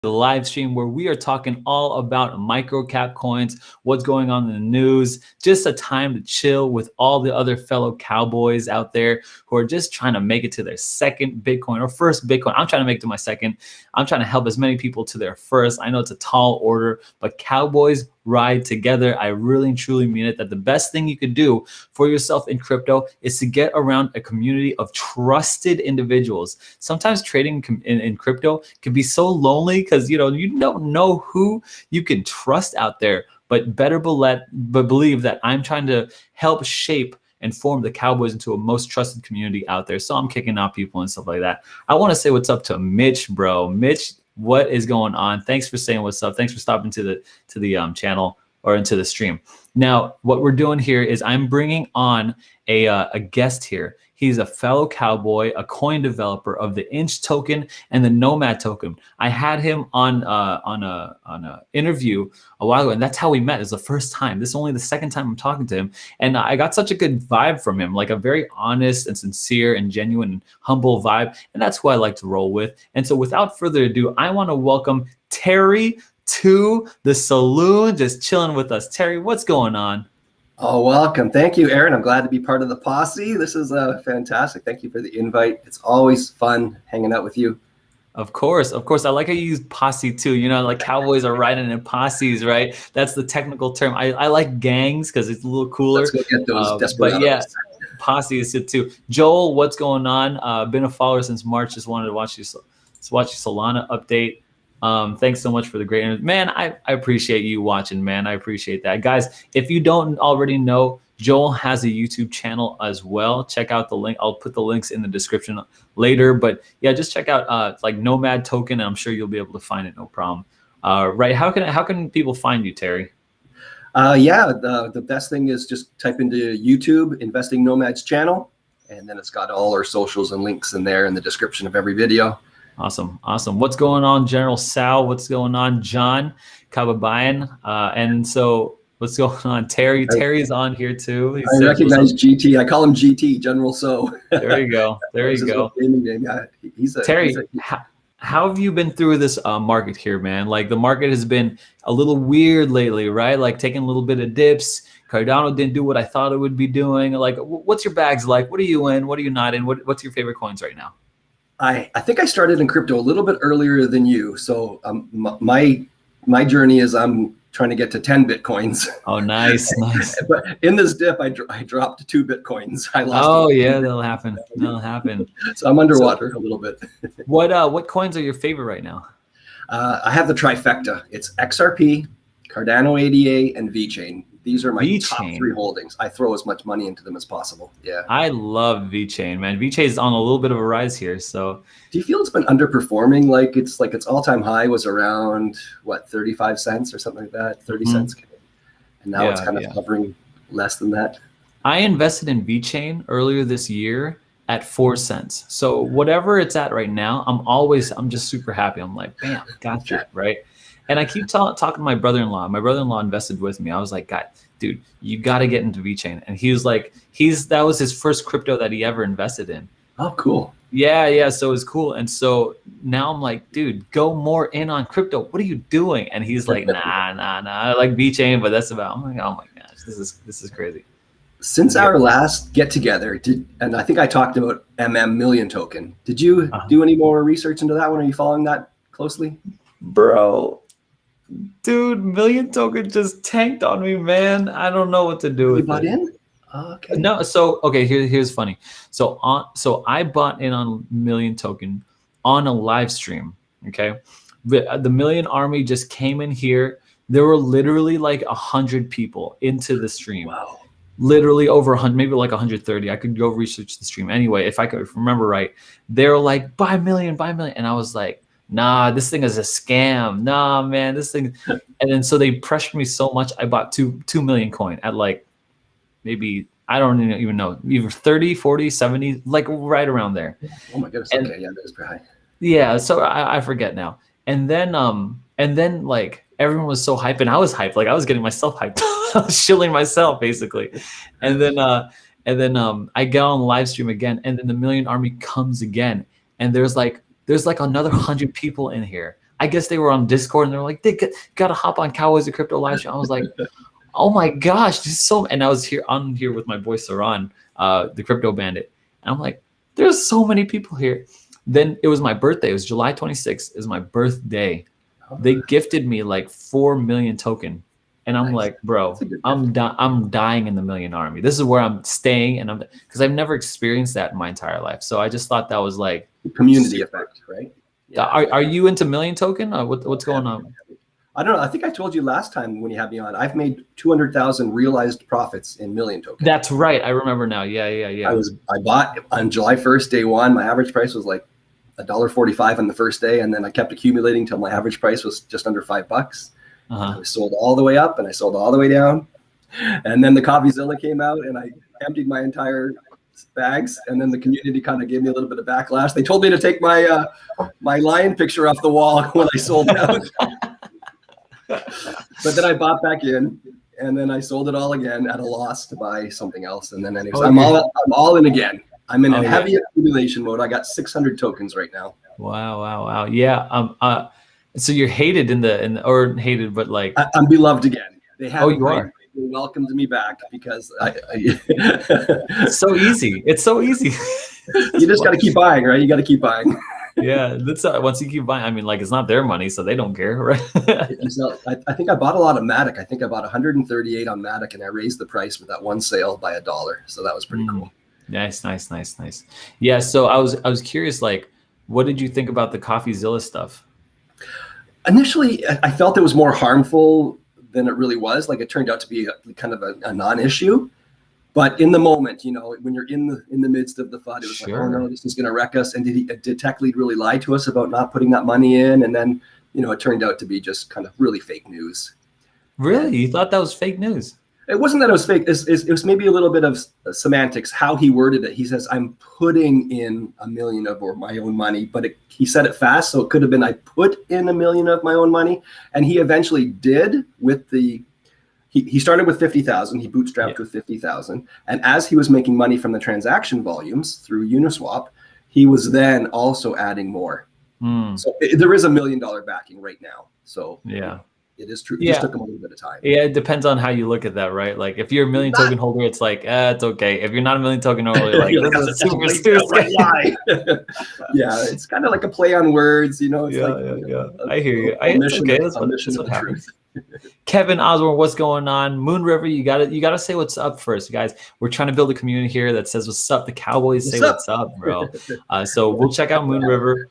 the live stream where we are talking all about micro cap coins, what's going on in the news, just a time to chill with all the other fellow cowboys out there who are just trying to make it to their second Bitcoin or first Bitcoin. I'm trying to make it to my second. I'm trying to help as many people to their first. I know it's a tall order, but cowboys ride together. I really and truly mean it, that the best thing you could do for yourself in crypto is to get around a community of trusted individuals. Sometimes trading in crypto can be so lonely because you don't know who you can trust out there. But believe that I'm trying to help shape and form the Cowboys into a most trusted community out there. So I'm kicking out people and stuff like that. I want to say what's up to Mitch, bro. Mitch, what is going on? Thanks for saying what's up. Thanks for stopping to the channel or into the stream. Now, what we're doing here is I'm bringing on a guest here. He's a fellow cowboy, a coin developer of the Inch token and the Nomad token. I had him on a interview a while ago, and that's how we met. It's the first time. This is only the second time I'm talking to him, and I got such a good vibe from him, like a very honest and sincere and genuine and humble vibe, and that's who I like to roll with. And so, without further ado, I want to welcome Terry to the saloon, just chilling with us. Terry, what's going on? Oh, welcome. Thank you, Aaron. I'm glad to be part of the posse. This is fantastic. Thank you for the invite. It's always fun hanging out with you. Of course. I like how you use posse too. You know, like cowboys are riding in posses, right? That's the technical term. I like gangs because it's a little cooler. Let's go get those desperados. But yeah, posse is it too. Joel, what's going on? Been a follower since March. Just wanted to watch your Solana update. Thanks so much for the great interview. Man, I appreciate you watching, man. I appreciate that. Guys, if you don't already know, Joel has a YouTube channel as well. Check out the link. I'll put the links in the description later. But yeah, just check out like Nomad token, and I'm sure you'll be able to find it, no problem. Right? How can people find you, Terry? Yeah, the best thing is just type into YouTube, Investing Nomads channel, and then it's got all our socials and links in there in the description of every video. Awesome. What's going on, General Sal? What's going on, John Kababayan? And so what's going on, Terry? Terry's on here too. I recognize GT. I call him GT, General So. There you go. Yeah, Terry, how have you been through this market here, man? Like the market has been a little weird lately, right? Like taking a little bit of dips. Cardano didn't do what I thought it would be doing. Like, what's your bags like? What are you in? What are you not in? What's your favorite coins right now? I think I started in crypto a little bit earlier than you. So my journey is I'm trying to get to 10 Bitcoins. Oh, nice. But in this dip, I dropped 2 Bitcoins. I lost. Oh, yeah, that'll happen. So I'm underwater a little bit. What coins are your favorite right now? I have the trifecta. It's XRP, Cardano ADA, and VeChain. These are my top 3 holdings. I throw as much money into them as possible. Yeah. I love VeChain, man. VeChain is on a little bit of a rise here. So do you feel it's been underperforming? Like its all-time high was around what, 35 cents or something like that, 30 cents. And now it's kind of hovering less than that. I invested in VeChain earlier this year at 4 cents. So whatever it's at right now, I'm just super happy. I'm like, bam, gotcha, right? And I keep talking to my brother-in-law. My brother-in-law invested with me. I was like, God, dude, you got to get into VeChain. And he was like, that was his first crypto that he ever invested in. Oh, cool. Yeah. So it was cool. And so now I'm like, dude, go more in on crypto. What are you doing? And he's like, nah. I like VeChain, but that's about. I'm like, oh my gosh, this is crazy. Since our last get together, and I think I talked about Million token. Did you do any more research into that one? Are you following that closely, bro? Dude, Million token just tanked on me, man. I don't know what to do with it. You bought in? Oh, okay. No, so okay, here's funny. So I bought in on Million token on a live stream. Okay, the Million Army just came in here. There were literally like 100 people into the stream. Wow. Literally over 100, maybe like 130. I could go research the stream anyway. If I could remember right, they were like, buy Million, and I was like, nah, this thing is a scam. Nah, man, this thing. And then so they pressured me so much. I bought 2 million coin at like maybe, I don't even know, either 30, 40, 70, like right around there. Oh my goodness. Okay, yeah, that is pretty high. Yeah, so I forget now. And then like everyone was so hyped, and I was hyped. Like I was getting myself hyped. I was shilling myself basically. And then I get on the live stream again, and then the Million Army comes again, and there's like another 100 people in here. I guess they were on Discord and they're like, they gotta hop on Cowboys of Crypto live stream. I was like, oh my gosh, this is so. And I was on here with my boy Saran, the Crypto Bandit, and I'm like, there's so many people here. Then it was my birthday. It was July 26th. Is my birthday. They gifted me like 4 million token. And I'm like, bro, I'm dying in the Million Army. This is where I'm staying, and because I've never experienced that in my entire life. So I just thought that was like the community effect, right? Yeah. Are you into Million Token? What's going on? I don't know. I think I told you last time when you had me on, I've made 200,000 realized profits in Million Token. That's right. I remember now. Yeah. I bought on July 1st, day one. My average price was like $1.45 on the first day, and then I kept accumulating till my average price was just under $5. I sold all the way up and I sold all the way down. And then the CoffeeZilla came out and I emptied my entire bags. And then the community kind of gave me a little bit of backlash. They told me to take my my lion picture off the wall when I sold out. But then I bought back in and then I sold it all again at a loss to buy something else. And then anyways, I'm all in again. I'm in a heavy accumulation mode. I got 600 tokens right now. Wow. Yeah. So you're hated or hated, but like I'm beloved again. They have you are. They welcomed me back because it's so easy. It's so easy. You just got to keep buying, right? You got to keep buying. Yeah, that's once you keep buying. I mean, like it's not their money, so they don't care, right? I think I bought a lot of Matic. I think I bought 138 on Matic, and I raised the price with that one sale by $1. So that was pretty cool. Nice. Yeah. So I was curious, like, what did you think about the CoffeeZilla stuff? Initially, I felt it was more harmful than it really was. Like it turned out to be kind of a non-issue. But in the moment, when you're in the midst of the FUD, it was like, oh no, this is going to wreck us. And did Tech Lead really lie to us about not putting that money in? And then, it turned out to be just kind of really fake news. Really? You thought that was fake news? It wasn't that it was fake. It was maybe a little bit of semantics, how he worded it. He says, I'm putting in $1 million of my own money, but he said it fast. So it could have been, I put in $1 million of my own money. And he eventually did with he started with 50,000. He bootstrapped with 50,000. And as he was making money from the transaction volumes through Uniswap, he was then also adding more. So there is $1 million backing right now. So yeah. It is true. It just took him a little bit of time. Yeah, it depends on how you look at that, right? Like if you're a million token holder, it's like, it's okay. If you're not a million token holder, like this is super stupid. Yeah, it's kind of like a play on words, It's I hear you. It's okay. That's what happens. Kevin Osborne, what's going on? Moon River, you gotta say what's up first, guys. We're trying to build a community here that says what's up. The Cowboys say what's up, bro. So we'll check out Moon River.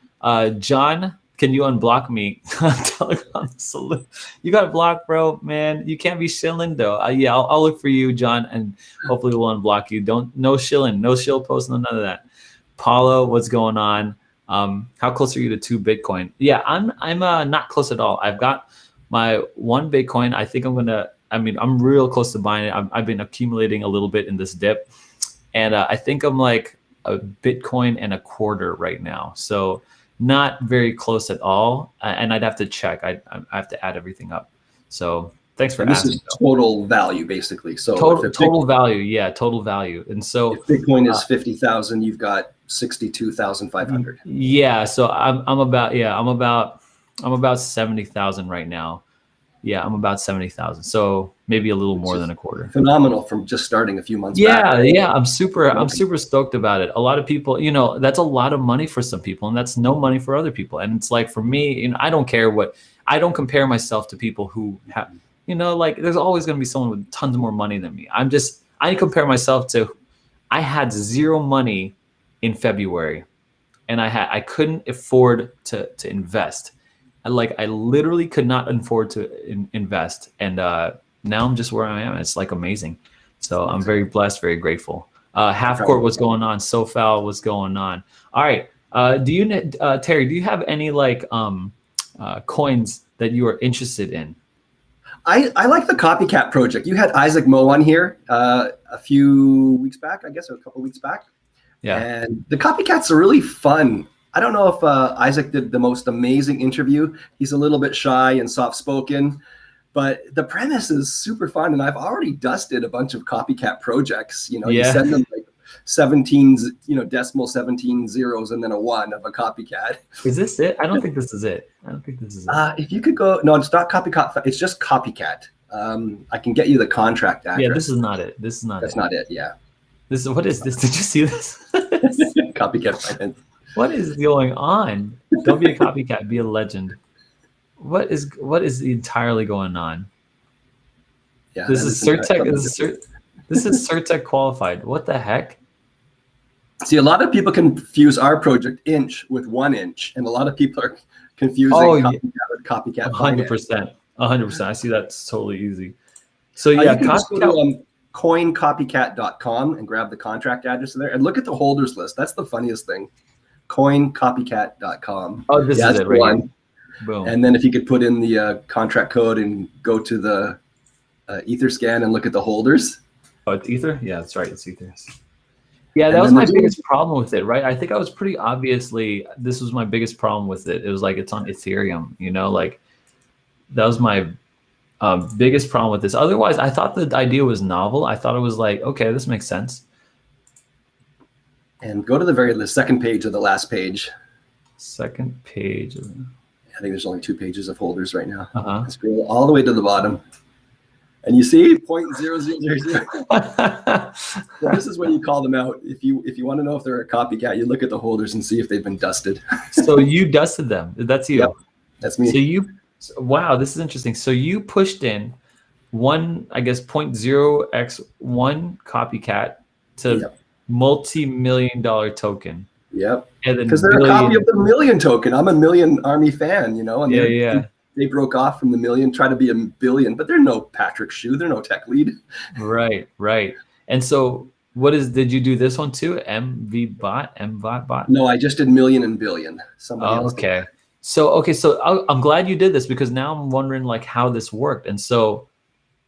John, can you unblock me? Telecom Salute. You got blocked, bro, man. You can't be shilling though. I'll look for you, John, and hopefully we'll unblock you. No shilling, no shill post, none of that. Paulo, what's going on? How close are you to 2 Bitcoin? Yeah, I'm not close at all. I've got my 1 Bitcoin. I think I'm real close to buying it. I've been accumulating a little bit in this dip, and I think I'm like a Bitcoin and a quarter right now. So not very close at all, and I'd have to check. I have to add everything up. So thanks for asking. This is total value, basically. So total value, yeah, total value. And so if Bitcoin is 50,000, you've got 62,500. Yeah, so I'm about 70,000 right now. Yeah, I'm about 70,000. So maybe a little more than a quarter. Phenomenal from just starting a few months back. Yeah, I'm super stoked about it. A lot of people, that's a lot of money for some people, and that's no money for other people. And it's like for me, I don't care I don't compare myself to people who have, like there's always going to be someone with tons more money than me. I compare myself to, I had 0 money in February, and I couldn't afford to invest. I literally could not afford to invest, and now I'm just where I am. It's like amazing. So I'm very blessed, very grateful. Half Court, what's going on? SoFal, what's going on? All right. Terry, do you have any coins that you are interested in? I like the Copycat project. You had Isaac Mo on here a few weeks back, I guess, or a couple weeks back. Yeah. And the Copycats are really fun. I don't know if Isaac did the most amazing interview. He's a little bit shy and soft-spoken, but the premise is super fun. And I've already dusted a bunch of Copycat projects. You send them 17, decimal 17 zeros and then a 1 of a copycat. Is this it? I don't think this is it. I don't think this is it. If you could go, no, it's not copycat. It's just copycat. I can get you the contract address. Yeah, this is not it. This is not That's it. not it. Yeah. This is, what is this? Did you see this? Copycat finance. What is going on? Don't be a copycat, be a legend. What is entirely going on? Yeah. This is Certec. This is Certec qualified. What the heck? See, a lot of people confuse our project Inch with 1 inch, and a lot of people are confusing copycat with copycat. 100%. 100%. I see that's totally easy. So yeah, you can just go to coincopycat.com and grab the contract address there and look at the holders list. That's the funniest thing. Coincopycat.com. Oh, this is it right here. Boom. And then if you could put in the contract code and go to the Etherscan and look at the holders. Oh, it's Ether? Yeah, that's right. It's Ether. Yeah, that was my biggest problem with it, right? I think I was pretty obviously, this was my biggest problem with it. It was like, it's on Ethereum, like that was my biggest problem with this. Otherwise, I thought the idea was novel. I thought it was like, okay, this makes sense. And go to the second page of the last page. Second page. I think there's only 2 pages of holders right now. Uh-huh. Scroll all the way to the bottom. And you see 0.0000. So this is when you call them out. If you want to know if they're a copycat, you look at the holders and see if they've been dusted. So you dusted them. That's you. Yep, that's me. Wow, this is interesting. So you pushed in 0.0x1 copycat to multi-million-dollar token. Yep. Because they're a copy of the million token. I'm a Million Army fan, And they broke off from the million, try to be a billion, but they're no Patrick Shu. They're no tech lead. Right. And so did you do this one too? MV bot? No, I just did million and billion. Somebody else okay. So I'm glad you did this, because now I'm wondering like how this worked. And so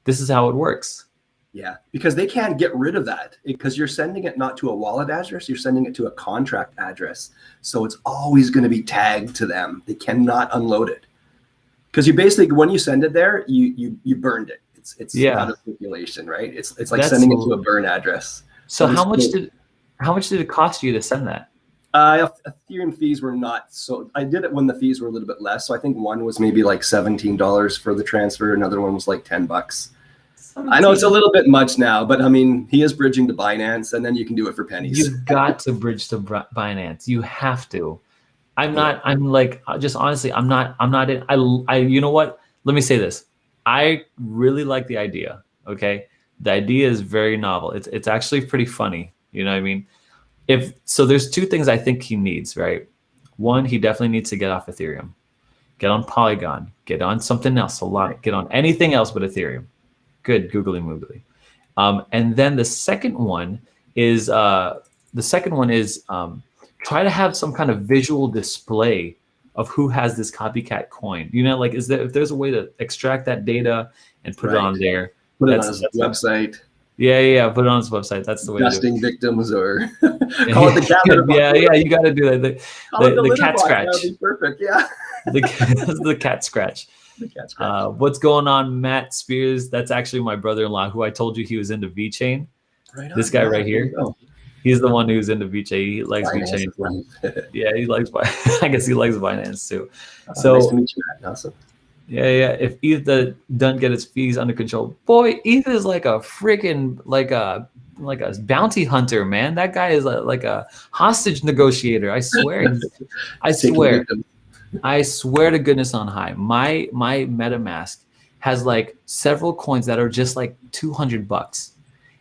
this is how it works. Yeah, because they can't get rid of that, because you're sending it not to a wallet address, you're sending it to a contract address. So it's always going to be tagged to them. They cannot unload it. Because you basically, when you send it there, you burned it. It's out of circulation, right? It's like sending it to a burn address. So how much did it cost you to send that? Ethereum fees were not so. I did it when the fees were a little bit less. So I think one was maybe like $17 for the transfer. Another one was like $10. I know it's a little bit much now, but I mean, he is bridging to Binance, and then you can do it for pennies. You've got to bridge to Binance. You have to. I'm not in, you know what? Let me say this. I really like the idea. Okay. The idea is very novel. It's actually pretty funny. You know what I mean? So there's 2 things I think he needs, right? One, he definitely needs to get off Ethereum, get on Polygon, get on something else, get on anything else but Ethereum. Good, googly moogly. And then the second one is try to have some kind of visual display of who has this copycat coin. If there's a way to extract that data and put it on there. Put it on his website. Yeah. Put it on his website. That's the way Dusting to do it. Victims or call it the cat. Yeah, you got to do that. The cat scratch. That would be perfect. Yeah. The cat scratch. What's going on, Matt Spears? That's actually my brother-in-law, who I told you he was into VeChain. This guy right here. He's the one who's into VeChain. He likes VeChain. Yeah, he likes. I guess he likes Binance too. So nice to meet you, Matt. Awesome. Yeah. If ETH doesn't get its fees under control, boy, ETH is like a freaking like a bounty hunter, man. That guy is like a hostage negotiator. I swear. I swear to goodness on high. My MetaMask has like several coins that are just like $200.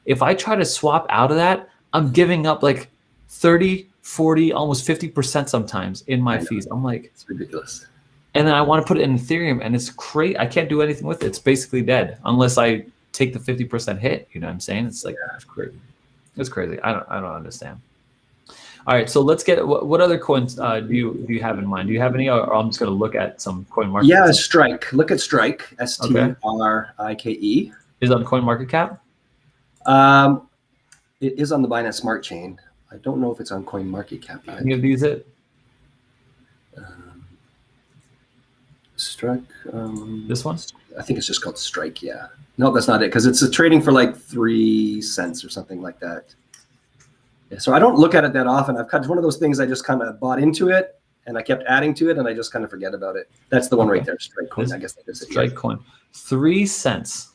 If I try to swap out of that, I'm giving up like 30, 40, almost 50% sometimes in my fees. I'm like, it's ridiculous. And then I want to put it in Ethereum, and it's crazy. I can't do anything with it. It's basically dead unless I take the 50% hit. You know what I'm saying? It's like, it's crazy. It's crazy. I don't understand. All right, so let's get what other coins do you have in mind? Do you have any, or I'm just going to look at some CoinMarket? Yeah, Strike. Look at Strike. STRIKE. Is on CoinMarketCap? It is on the Binance Smart Chain. I don't know if it's on CoinMarketCap yet. Any of these it? Strike. This one? I think it's just called Strike. Yeah. No, that's not it, because it's trading for like 3 cents or something like that. Yeah, so I don't look at it that often. It's one of those things I just kind of bought into it and I kept adding to it and I just kind of forget about it. That's the one right there, Strike Coin. I guess that is it. Strike Coin, 3 cents.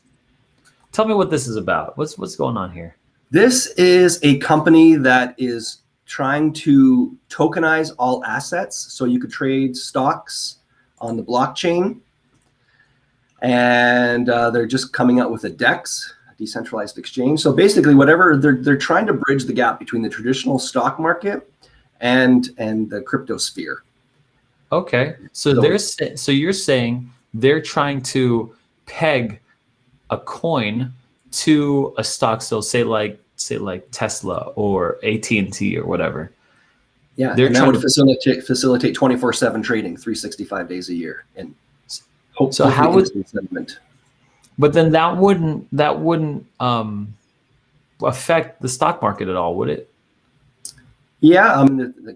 Tell me what this is about. What's going on here? This is a company that is trying to tokenize all assets, so you could trade stocks on the blockchain. And they're just coming out with a DEX, a decentralized exchange. So basically, whatever they're trying to bridge the gap between the traditional stock market and the crypto sphere. Okay, so you're saying they're trying to peg a coin to a stock, so say like Tesla or AT&T or whatever. Yeah, and that would facilitate 24/7 trading, 365 days a year, and so how would sentiment. But then that wouldn't affect the stock market at all, would it? Yeah,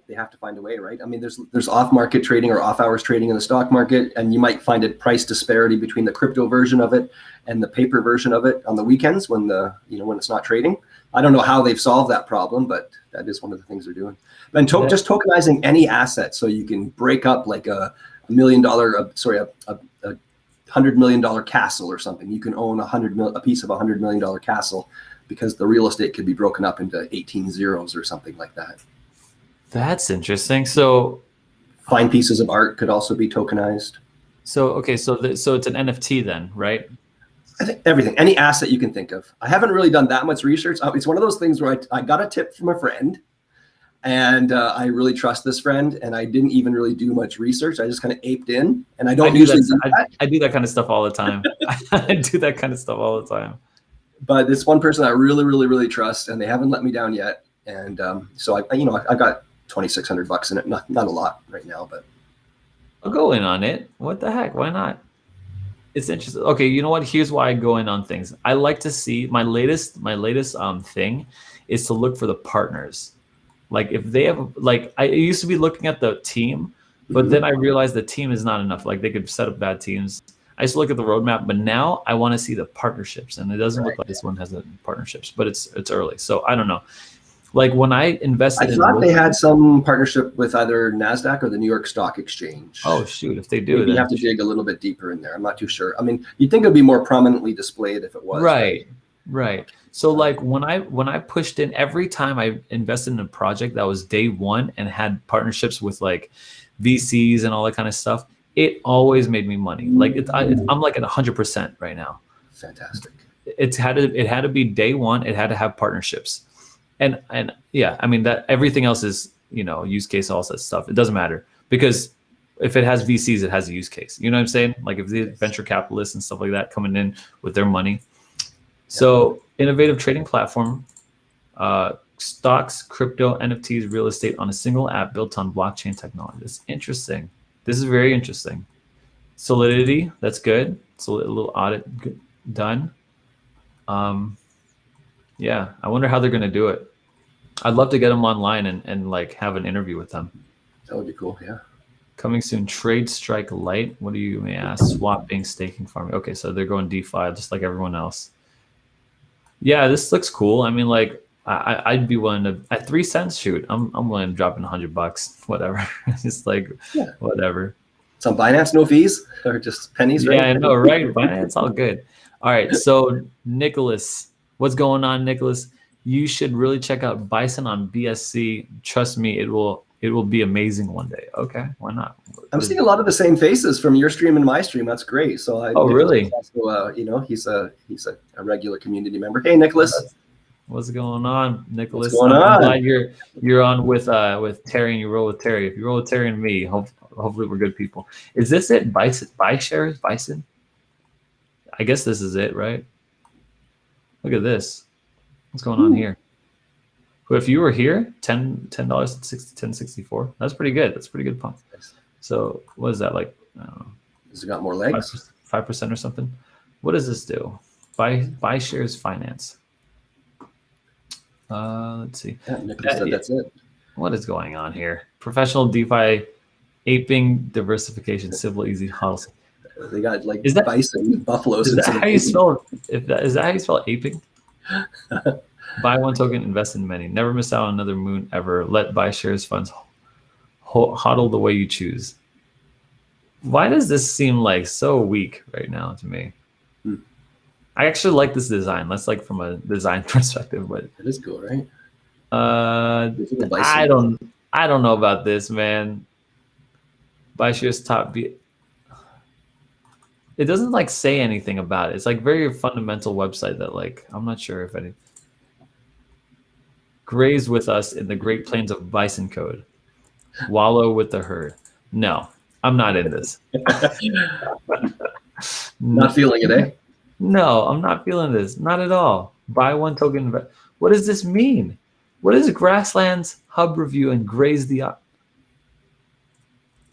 they have to find a way, right? I mean, there's off-market trading or off-hours trading in the stock market, and you might find a price disparity between the crypto version of it and the paper version of it on the weekends when when it's not trading. I don't know how they've solved that problem, but that is one of the things they're doing. And just tokenizing any asset, so you can break up like a $1 million, a $100 million castle or something. You can own a piece of $100 million castle, because the real estate could be broken up into 18 zeros or something like that. That's interesting. So fine pieces of art could also be tokenized. So okay, so it's an NFT then, right? I think everything, any asset you can think of. I haven't really done that much research. It's one of those things where I got a tip from a friend, and I really trust this friend, and I didn't even really do much research. I just kind of aped in, and I do that kind of stuff all the time. I do that kind of stuff all the time. But it's one person I really, really, really trust, and they haven't let me down yet. And so I got $2,600 in it. Not a lot right now, but I'll go in on it. What the heck? Why not? It's interesting. Okay, you know what? Here's why I go in on things. I like to see my latest thing is to look for the partners. Like if they have, like I used to be looking at the team, but then I realized the team is not enough. Like they could set up bad teams. I used to look at the roadmap, but now I want to see the partnerships, and it doesn't look like this one has partnerships, but it's early, so I don't know. Like when I invested, I thought they had some partnership with either NASDAQ or the New York Stock Exchange. Oh shoot, if they do, maybe you have to dig a little bit deeper in there. I'm not too sure. I mean, you'd think it would be more prominently displayed if it was. Right. So like when I pushed in, every time I invested in a project that was day one and had partnerships with like VCs and all that kind of stuff, it always made me money. Like I'm like at 100% right now. Fantastic. It had to be day one. It had to have partnerships, and yeah, I mean that everything else is use case, all that stuff. It doesn't matter, because if it has VCs, it has a use case. You know what I'm saying? Like if the venture capitalists and stuff like that coming in with their money. So innovative trading platform, stocks, crypto, NFTs, real estate on a single app built on blockchain technology. That's interesting. This is very interesting. Solidity, that's good. So a little audit done. Yeah, I wonder how they're going to do it. I'd love to get them online and like have an interview with them. That would be cool, yeah. Coming soon, Trade Strike Lite. What do you may ask? Swapping, staking, farming. Okay, so they're going DeFi just like everyone else. Yeah, this looks cool. I mean, like I'd be willing to, at 3 cents, shoot, I'm willing to drop in $100, whatever. It's like, whatever. Some Binance, no fees, or just pennies, right? Yeah, I know, right? Binance, all good. All right, so Nicholas, what's going on, Nicholas? You should really check out Bison on BSC. Trust me, it will be amazing one day. Okay, why not? I'm seeing a lot of the same faces from your stream and my stream. That's great. So really? Also, he's a regular community member. Hey, Nicholas. What's going on, Nicholas? What's going on? I'm glad you're on with Terry, and you roll with Terry. If you roll with Terry and me, hopefully we're good people. Is this it? Bison? I guess this is it, right? Look at this. What's going on here? But if you were here, $10.64. That's pretty good. That's pretty good pump. So what is that, like? I don't know. Has it got more legs? 5% or something. What does this do? Buy shares finance. Let's see. Yeah, Nicholas said that's it. What is going on here? Professional DeFi, aping diversification, civil easy hustles. They got like bison, buffaloes. Is that how you spell? Is that how you spell aping? Buy one token, invest in many. Never miss out on another moon ever. Let buy shares funds hodl the way you choose. Why does this seem like so weak right now to me? Hmm. I actually like this design. That's like from a design perspective, but It is cool, right? I don't know about this, man. Buy shares top B. It doesn't like say anything about it. It's like very fundamental website that like I'm not sure if any. Graze with us in the Great Plains of Bison Code. Wallow with the herd. No, I'm not in this. Not feeling it, eh? No, I'm not feeling this. Not at all. Buy one token. What does this mean? What is Grasslands Hub Review and Graze the...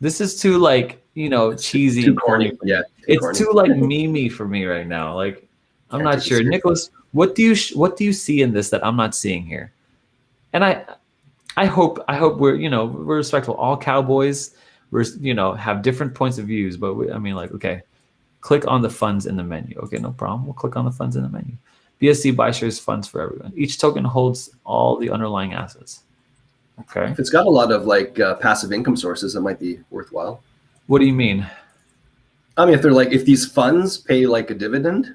This is too like, you know, cheesy. Too corny. Yeah. It's corny. Too like memey for me right now. Like, I'm not sure. Nicholas, what do you see in this that I'm not seeing here? And I hope we're, you know, we're respectful. All cowboys, we're, you know, have different points of views, but I mean, like, okay, click on the funds in the menu. Okay, no problem. We'll click on the funds in the menu. BSC buy shares funds for everyone. Each token holds all the underlying assets. Okay. If it's got a lot of like passive income sources, it might be worthwhile. What do you mean? I mean, if they're like, if these funds pay like a dividend.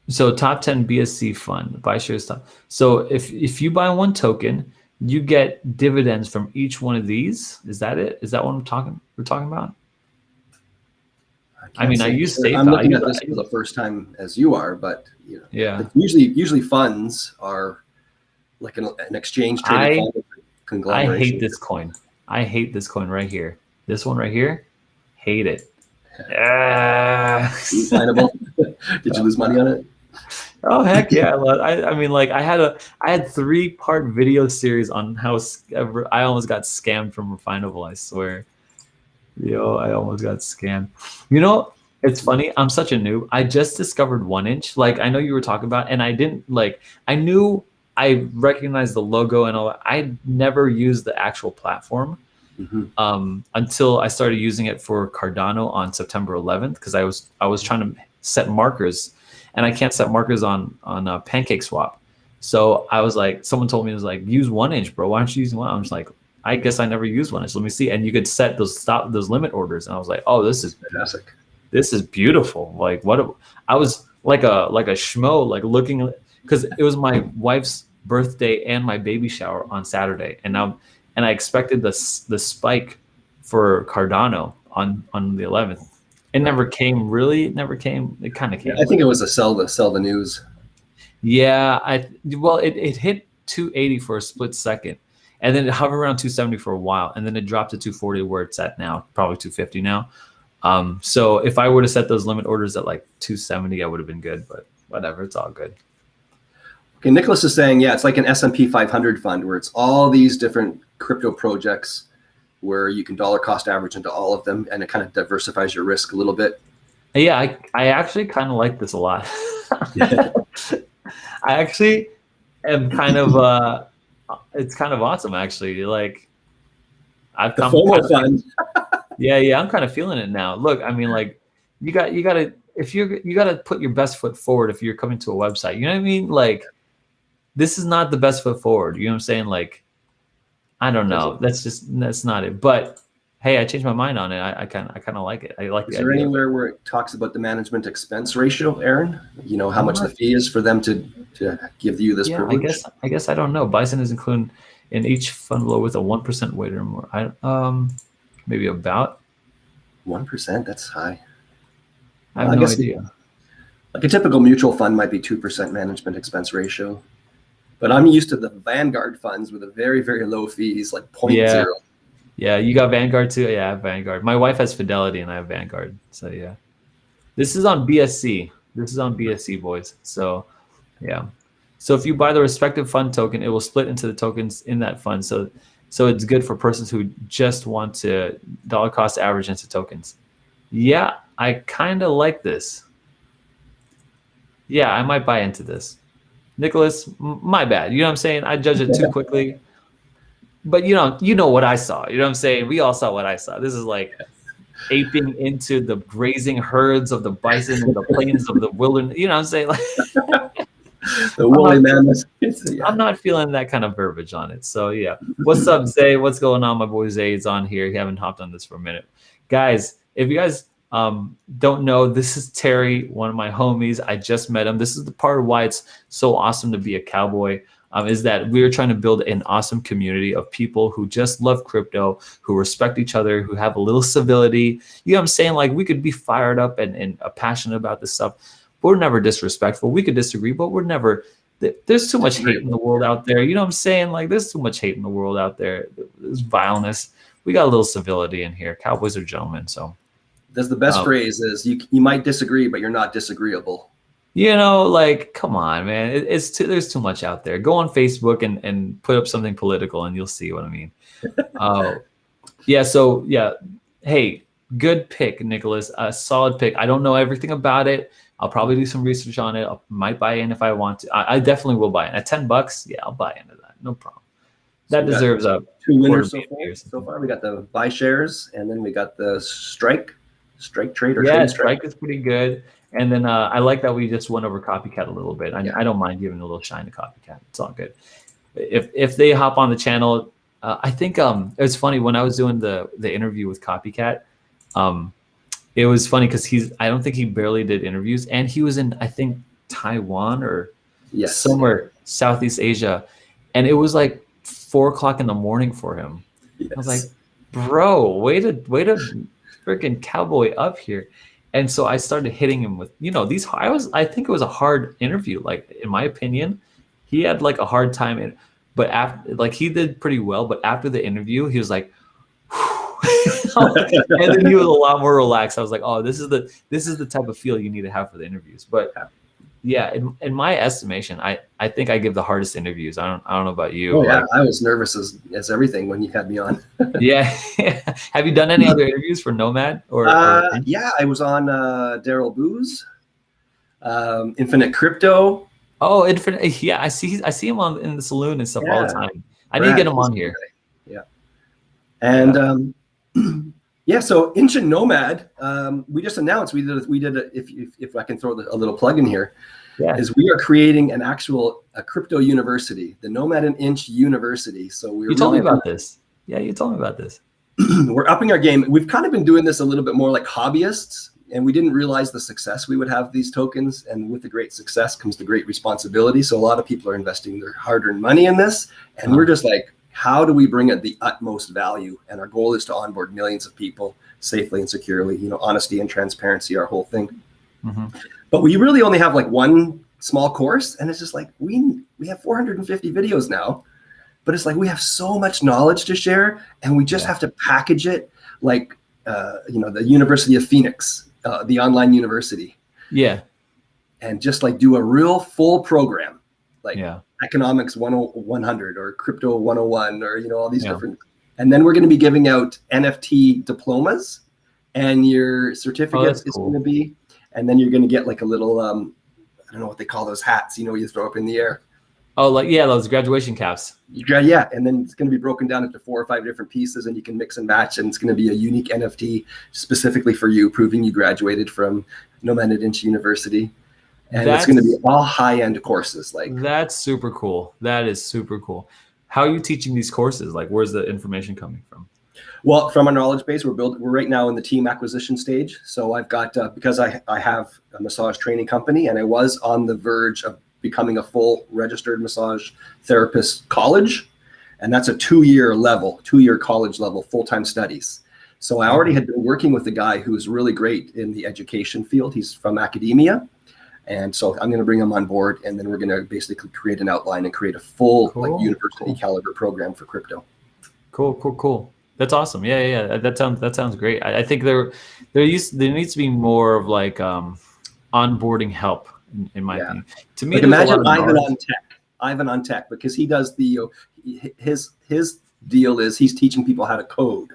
So top 10 BSC fund, buy shares top. So if you buy one token, you get dividends from each one of these. Is that it? Is that what we're talking about? I mean, I use SafePal. I'm looking at this for the first time as you are, but you know, yeah. Usually funds are like an exchange traded fund conglomeration. I hate this coin. I hate this coin right here. This one right here, hate it. Did you lose money on it? Oh heck yeah! I mean, like I had 3-part video series on how I almost got scammed from Refinable. I swear, yo, I almost got scammed. You know, it's funny. I'm such a noob. I just discovered 1inch. Like I know you were talking about, and I didn't like. I knew I recognized the logo and all that. I never used the actual platform until I started using it for Cardano on September 11th because I was trying to set markers. And I can't set markers on PancakeSwap. So I was like, someone told me, it was like, use 1inch, bro. Why aren't you using one? I was like, I guess I never used 1inch. Let me see. And you could set those limit orders. And I was like, oh, this is fantastic. This is beautiful. Like I was like a schmo, like looking, because it was my wife's birthday and my baby shower on Saturday. And I expected the spike for Cardano on the 11th. It never came, really. It never came. It kind of came. I think it was a sell the news. Yeah, it hit 280 for a split second, and then it hovered around 270 for a while, and then it dropped to 240 where it's at now, probably 250 now. So if I were to set those limit orders at like 270, I would have been good. But whatever, it's all good. Okay, Nicholas is saying, yeah, it's like an S&P 500 fund where it's all these different crypto projects, where you can dollar cost average into all of them, and it kind of diversifies your risk a little bit. Yeah, I actually kind of like this a lot. I actually am kind of it's kind of awesome actually. Like I've come FOMO fund. Yeah, I'm kind of feeling it now. Look, I mean, like you gotta put your best foot forward if you're coming to a website. You know what I mean? Like this is not the best foot forward. You know what I'm saying? Like I don't know. That's not it. But hey, I changed my mind on it. I kind of like it. I like. Is there anywhere where it talks about the management expense ratio, Aaron? You know how much the fee is for them to give you this privilege? I guess I don't know. Bison is included in each fund below with a 1% weight or more. Maybe about 1%. That's high. I have no idea. Like a typical mutual fund might be 2% management expense ratio. But I'm used to the Vanguard funds with a very, very low fees, like 0.0. Yeah, you got Vanguard too? Yeah, I have Vanguard. My wife has Fidelity and I have Vanguard. So yeah. This is on BSC. This is on BSC, boys. So yeah. So if you buy the respective fund token, it will split into the tokens in that fund. So it's good for persons who just want to dollar cost average into tokens. Yeah, I kind of like this. Yeah, I might buy into this. Nicholas, my bad. You know what I'm saying? I judged it too quickly. But you know what I saw. You know what I'm saying? We all saw what I saw. This is like aping into the grazing herds of the bison and the plains of the wilderness. You know what I'm saying? Like, The I'm woolly not, mammoth. I'm not feeling that kind of verbiage on it. So yeah. What's up, Zay? What's going on? My boy Zay's on here. He haven't hopped on this for a minute. Guys, if you guys don't know, this is Terry, one of my homies. I just met him. This is the part of why it's so awesome to be a cowboy. Is that we're trying to build an awesome community of people who just love crypto, who respect each other, who have a little civility. You know what I'm saying? Like, we could be fired up and passionate about this stuff. But we're never disrespectful. We could disagree, but we're never. There's too much hate in the world out there. You know what I'm saying? Like, there's too much hate in the world out there. There's vileness. We got a little civility in here. Cowboys are gentlemen. So that's the best phrase is you might disagree, but you're not disagreeable. You know, like, come on, man. There's too much out there. Go on Facebook and put up something political, and you'll see what I mean. Yeah. So yeah. Hey, good pick, Nicholas. A solid pick. I don't know everything about it. I'll probably do some research on it. I might buy in if I want to. I definitely will buy in. At $10, yeah, I'll buy into that. No problem. That deserves a 2 winners so far. We got the buy shares, and then we got the strike trade or trade strike is pretty good. And then I like that we just went over Copycat a little bit. I don't mind giving a little shine to Copycat. It's all good. If they hop on the channel, I think it's funny when I was doing the interview with Copycat. It was funny because I don't think he barely did interviews, and he was in, I think, Taiwan or somewhere Southeast Asia, and it was like 4 o'clock in the morning for him. Yes. I was like, bro, way to freaking cowboy up here. And so I started hitting him with, these. I think it was a hard interview. Like, in my opinion, he had like a hard time but after, like, he did pretty well. But after the interview, he was like, and then he was a lot more relaxed. I was like, oh, this is the type of feel you need to have for the interviews. But yeah, in my estimation, I think I give the hardest interviews. I don't know about you. Oh yeah, I was nervous as everything when you had me on. Yeah. Have you done any other interviews for Nomad or yeah, I was on Daryl Booz, Infinite Crypto. Oh, Infinite. Yeah, I see him in the saloon and stuff all the time. I need to get him on here. Yeah. And yeah, so Ancient Nomad, we just announced we did if I can throw a little plug in here, is we are creating a crypto university, the Nomad and Inch University. So you told me about this. Yeah, you told me about this. We're upping our game. We've kind of been doing this a little bit more like hobbyists, and we didn't realize the success we would have these tokens. And with the great success comes the great responsibility. So a lot of people are investing their hard-earned money in this, and we're just like, how do we bring it the utmost value? And our goal is to onboard millions of people safely and securely. Honesty and transparency, our whole thing. Mm-hmm. But we really only have like one small course, and it's just like we have 450 videos now. But it's like we have so much knowledge to share, and we just have to package it like the University of Phoenix, the online university. Yeah. And just like do a real full program, like economics 100 or crypto 101 or all these different. And then we're going to be giving out NFT diplomas, and your certificate is going to be, and then you're going to get like a little I don't know what they call those hats, you throw up in the air. Oh, like, yeah, those graduation caps. Yeah, and then it's going to be broken down into 4 or 5 different pieces, and you can mix and match, and it's going to be a unique NFT specifically for you, proving you graduated from Nomad and Inch University. And it's going to be all high-end courses. That's super cool. That is super cool. How are you teaching these courses? Like, where's the information coming from? Well, from our knowledge base, we're right now in the team acquisition stage. So I've got, because I have a massage training company, and I was on the verge of becoming a full registered massage therapist college. And that's a 2-year college level, full-time studies. So I already had been working with a guy who's really great in the education field. He's from academia. And so I'm going to bring him on board, and then we're going to basically create an outline and create a full university caliber program for crypto. Cool. That's awesome. Yeah. That sounds great. I think there needs to be more of like onboarding help. In my opinion, to me, imagine Ivan on tech, because he does his deal is he's teaching people how to code.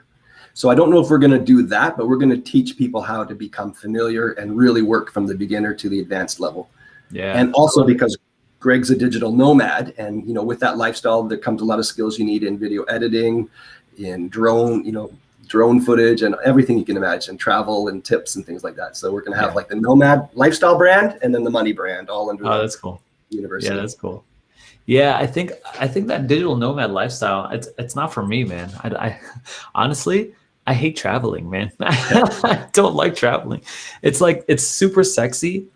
So I don't know if we're going to do that, but we're going to teach people how to become familiar and really work from the beginner to the advanced level. Yeah, and also because Greg's a digital nomad, and with that lifestyle, there comes a lot of skills you need in video editing, in drone footage, and everything you can imagine, travel and tips and things like that. So we're going to have like the nomad lifestyle brand and then the money brand all under. Oh, that's cool. university. Yeah, that's cool. Yeah, I think that digital nomad lifestyle, it's not for me, man. I honestly, I hate traveling, man. I don't like traveling. It's like it's super sexy,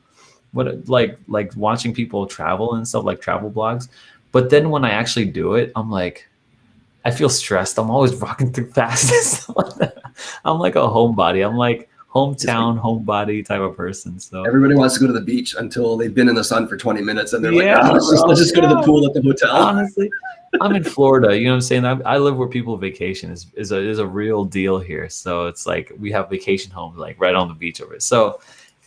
like watching people travel and stuff, like travel blogs. But then when I actually do it, I'm like, I feel stressed. I'm always rocking through fast and stuff like that. I'm like a homebody. I'm like It's like hometown homebody type of person. So everybody wants to go to the beach until they've been in the sun for 20 minutes and they're like, yeah, ah, let's bro, just go to the yeah. pool at the hotel. Honestly, I'm in Florida. You know what I'm saying? I live where people vacation is a real deal here. So it's like we have vacation homes like right on the beach over it. So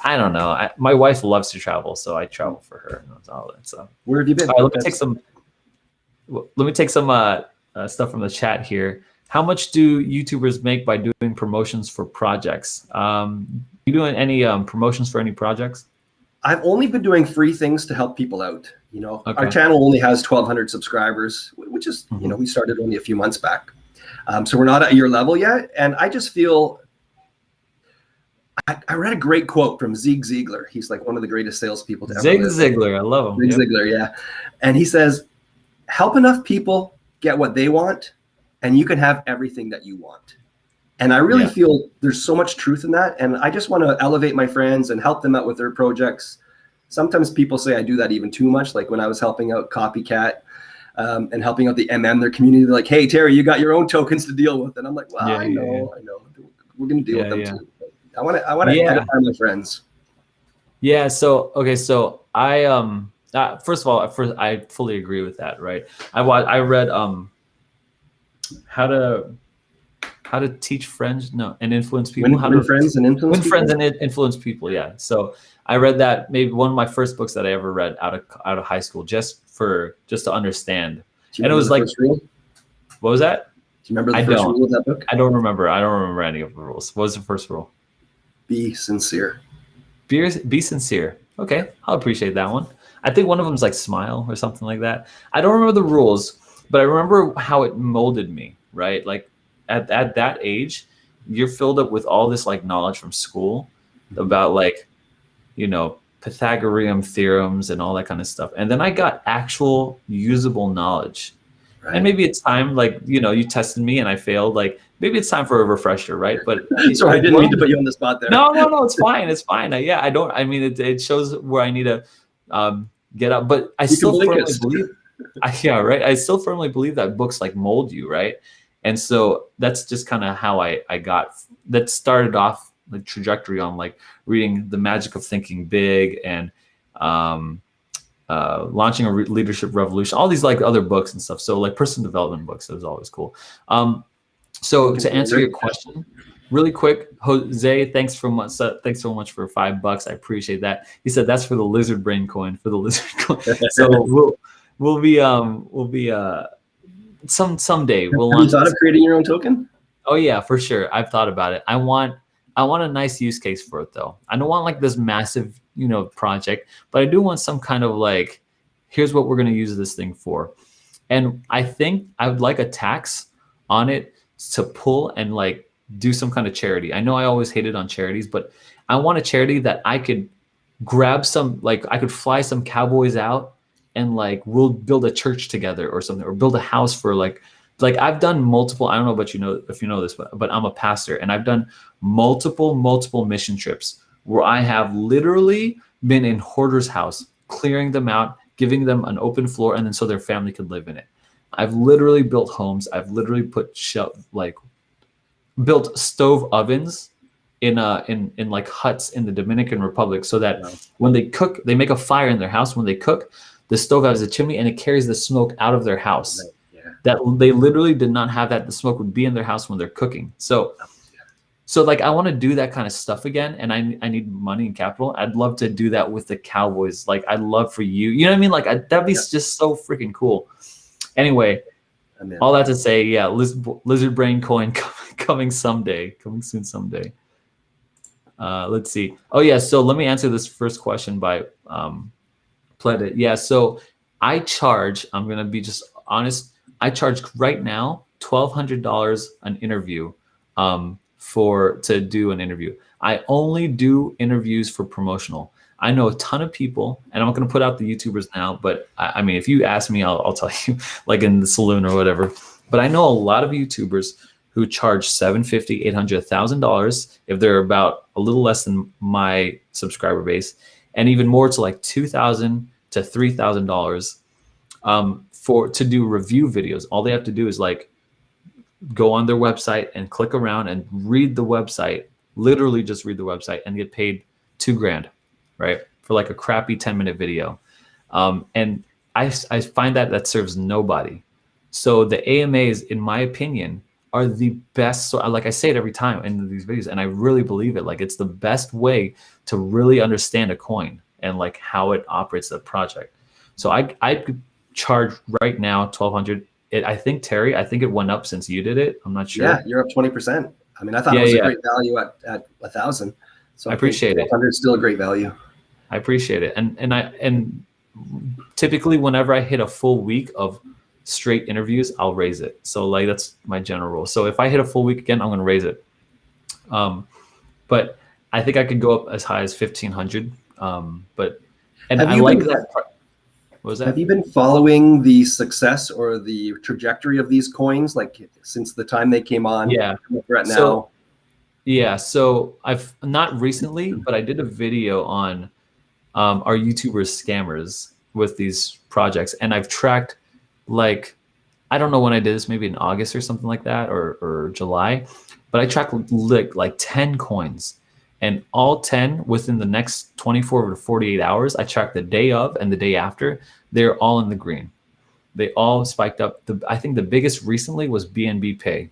I don't know. My wife loves to travel, so I travel for her and all that. So Where have you been? all right, let me take some stuff from the chat here. How much do YouTubers make by doing promotions for projects? You doing any promotions for any projects? I've only been doing free things to help people out. You know, Okay. our channel only has 1,200 subscribers, which is, you know, we started only a few months back. So we're not at your level yet. And I just feel, I read a great quote from Zig Ziglar. He's like one of the greatest salespeople to ever Zig live. Ziglar, I love him. Zig Ziglar, yeah. And he says, help enough people get what they want, and you can have everything that you want. And I really feel there's so much truth in that. And I just want to elevate my friends and help them out with their projects. Sometimes people say I do that even too much. Like when I was helping out Copycat and helping out the their community, they're like, hey, Terry, you got your own tokens to deal with. And I'm like, well, I know. We're going to deal with them too. But I want to edify my friends. Yeah. So, okay. So I, first of all, I fully agree with that. Right. I read, how to teach friends, and influence people. Win friends and influence people? Friends and influence people. Yeah. So I read that, maybe one of my first books that I ever read out of high school, just to understand. And it was like, what was that? Do you remember the first rule of that book? I don't remember any of the rules. What was the first rule? Be sincere. Be sincere. Okay, I'll appreciate that one. I think one of them is like smile or something like that. I don't remember the rules, but I remember how it molded me, right? Like at that age, you're filled up with all this like knowledge from school about like, you know, Pythagorean theorems and all that kind of stuff. And then I got actual usable knowledge. Right. And maybe it's time, like, you know, you tested me and I failed. Like maybe it's time for a refresher, right? But sorry, I didn't mean to put you on the spot there. No, it's fine. It's fine. It shows where I need to get up. But I still firmly believe, I still firmly believe that books like mold you, right? And so that's just kind of how I got, that started off the trajectory on like reading The Magic of Thinking Big and Launching a Leadership Revolution, all these like other books and stuff. So like personal development books, it was always cool. So to answer your question really quick, Jose, thanks so much for $5. I appreciate that. He said that's for the lizard brain coin, So we'll be someday we'll launch. Have you thought of creating your own token? Oh yeah, for sure. I've thought about it. I want a nice use case for it though. I don't want like this massive, you know, project, but I do want some kind of like, here's what we're going to use this thing for. And I think I would like a tax on it to pull and like do some kind of charity. I know I always hated on charities, but I want a charity that I could grab some, like I could fly some cowboys out and like we'll build a church together or something, or build a house for like I've done multiple, I don't know about, you know, if you know this, but I'm a pastor and I've done multiple mission trips where I have literally been in hoarders' house, clearing them out, giving them an open floor, and then so their family could live in it. I've literally built homes. I've literally built stove ovens in like huts in the Dominican Republic, so that when they cook, they make a fire in their house. When they cook, the stove has a chimney and it carries the smoke out of their house. Right. Yeah. That they literally did not have that. The smoke would be in their house when they're cooking. So like I want to do that kind of stuff again, and I need money and capital. I'd love to do that with the Cowboys. Like I'd love for you know what I mean? Like that'd be just so freaking cool. Anyway, all that to say, yeah, lizard brain coin coming soon someday. Let's see. Oh yeah, so let me answer this first question by Pledit. Yeah, so I charge, I'm gonna be just honest, I charge right now $1,200 an interview to do an interview. I only do interviews for promotional. I know a ton of people, and I'm not going to put out the YouTubers now, but I mean, if you ask me, I'll tell you, like in the saloon or whatever. But I know a lot of YouTubers who charge $750, $800, $1,000 if they're about a little less than my subscriber base, and even more to like $2,000 to $3,000 for to do review videos. All they have to do is like go on their website and click around and read the website, literally just read the website, and get paid $2,000, right, for like a crappy 10-minute video. And I find that serves nobody. So the AMAs, in my opinion, are the best. So like I say it every time in these videos, and I really believe it. Like it's the best way to really understand a coin and like how it operates the project. So I could charge right now $1,200. I think, Terry, I think it went up since you did it. I'm not sure. Yeah, you're up 20%. I mean, I thought it was a great value at 1,000. So I appreciate it. 1,200 is still a great value. I appreciate it. And typically whenever I hit a full week of straight interviews, I'll raise it. So like that's my general rule. So if I hit a full week again, I'm going to raise it. But I think I could go up as high as 1,500. But I like that part. What was that? Have you been following the success or the trajectory of these coins, like since the time they came on? Yeah. Right now. Yeah. So I've not recently, but I did a video on our YouTubers scammers with these projects, and I've tracked, like, I don't know when I did this, maybe in August or something like that, or July, but I tracked like 10 coins, and all 10 within the next 24 to 48 hours, I tracked the day of and the day after, they're all in the green. They all spiked up. I think the biggest recently was BNB Pay.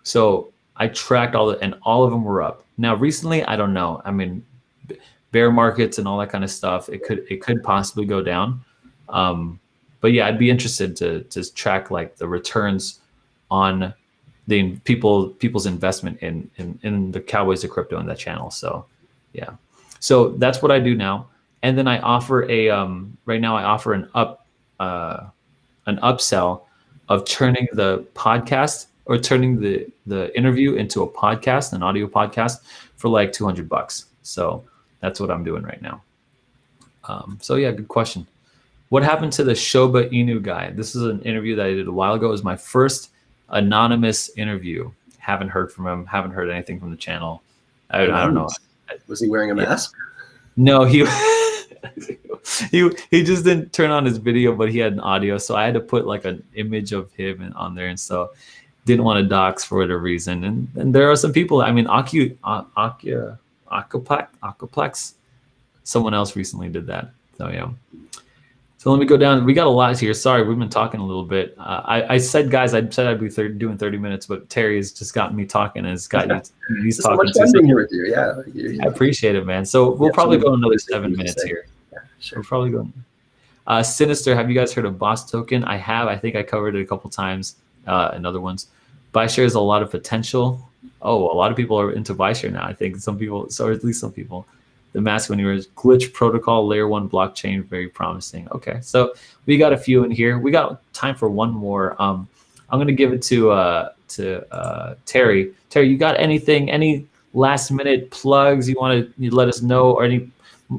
So I tracked and all of them were up. Now recently, I don't know. I mean, bear markets and all that kind of stuff, it could possibly go down. But yeah, I'd be interested to track like the returns on the people's investment in the Cowboys of Crypto in that channel. So yeah, so that's what I do now. And then I offer right now I offer an upsell of turning the podcast or turning the interview into a podcast, an audio podcast, for like $200. So that's what I'm doing right now. So yeah, good question. What happened to the Shoba Inu guy? This is an interview that I did a while ago. It was my first anonymous interview. Haven't heard from him. Haven't heard anything from the channel. I don't know. Was he wearing a mask? No, he just didn't turn on his video, but he had an audio. So I had to put like an image of him on there, and so didn't want to dox for whatever reason. And there are some people. I mean, Aquaplex. Someone else recently did that. So yeah. So let me go down. We got a lot here. Sorry, we've been talking a little bit. I said, guys, I'd be doing 30 minutes, but Terry has just gotten me talking and has got you. He's talking so much fun here with you. Yeah, I appreciate it, man. So we'll probably go another 7 minutes here. Yeah, sure. We're probably going. Sinister, have you guys heard of Boss Token? I have. I think I covered it a couple times in other ones. BuyShare has a lot of potential. Oh, a lot of people are into BuyShare now. I think some people, so at least some people. The mask maneuver glitch protocol, layer 1 blockchain, very promising. Okay, so we got a few in here. We got time for one more. I'm going to give it to Terry. Terry, you got anything? Any last minute plugs you want to let us know, or any